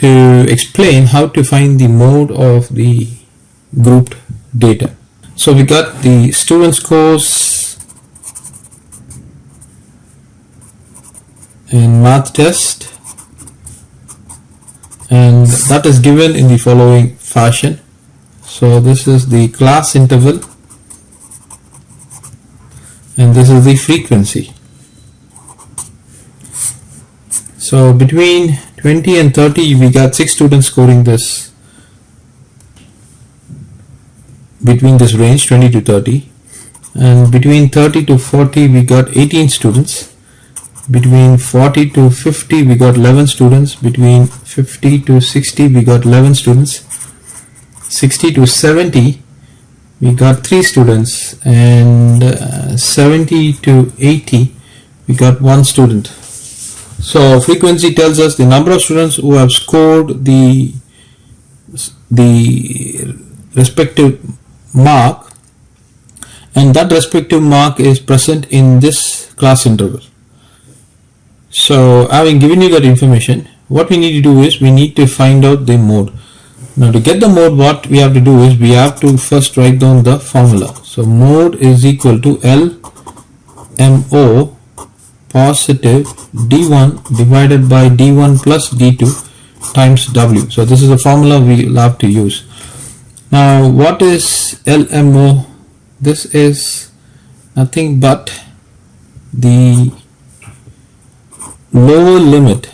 to explain how to find the mode of the grouped data. So we got the student scores in math test, and that is given in the following fashion. So this is the class interval and this is the frequency. So between 20 and 30 we got 6 students scoring this, between this range 20 to 30, and between 30 to 40 we got 18 students, between 40 to 50 we got 11 students, between 50 to 60 we got 11 students, 60 to 70 we got 3 students, and 70 to 80 we got 1 student. So frequency tells us the number of students who have scored the respective mark, and that respective mark is present in this class interval. So having given you that information, what we need to do is we need to find out the mode. Now to get the mode, what we have to do is we have to first write down the formula. So mode is equal to LMO positive D1 divided by D1 plus D2 times W. So this is a formula we will have to use. Now what is LMO? This is nothing but the lower limit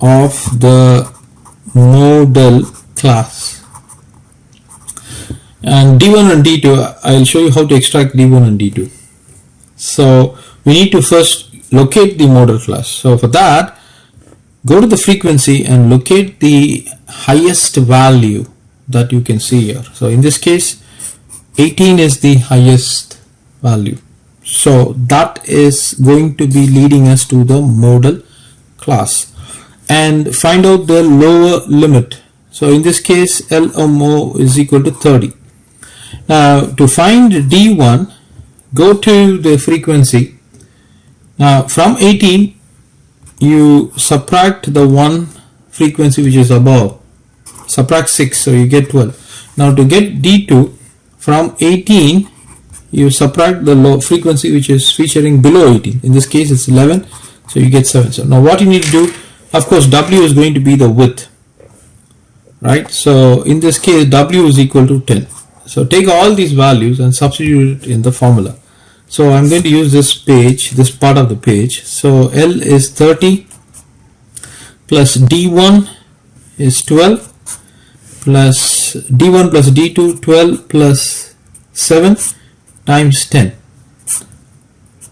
of the model class, and D1 and D2, I will show you how to extract D1 and D2. So we need to first locate the model class. So for that, go to the frequency and locate the highest value that you can see here. So in this case 18 is the highest value, so that is going to be leading us to the model class, and find out the lower limit. So in this case LMO is equal to 30. Now to find D1, go to the frequency. Now from 18 you subtract the one frequency which is above, subtract 6, so you get 12. Now to get D2, from 18 you subtract the low frequency which is featuring below 18. In this case it's 11, so you get 7. So now what you need to do, of course W is going to be the width, right? So in this case W is equal to 10. So take all these values and substitute it in the formula. So I'm going to use this page, this part of the page. So L is 30 plus D1 is 12 plus D1 plus D2, 12 plus 7 times 10,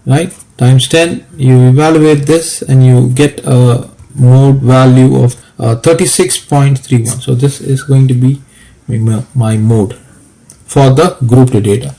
right? Times 10, you evaluate this and you get a mode value of 36.31. So this is going to be my mode for the grouped data.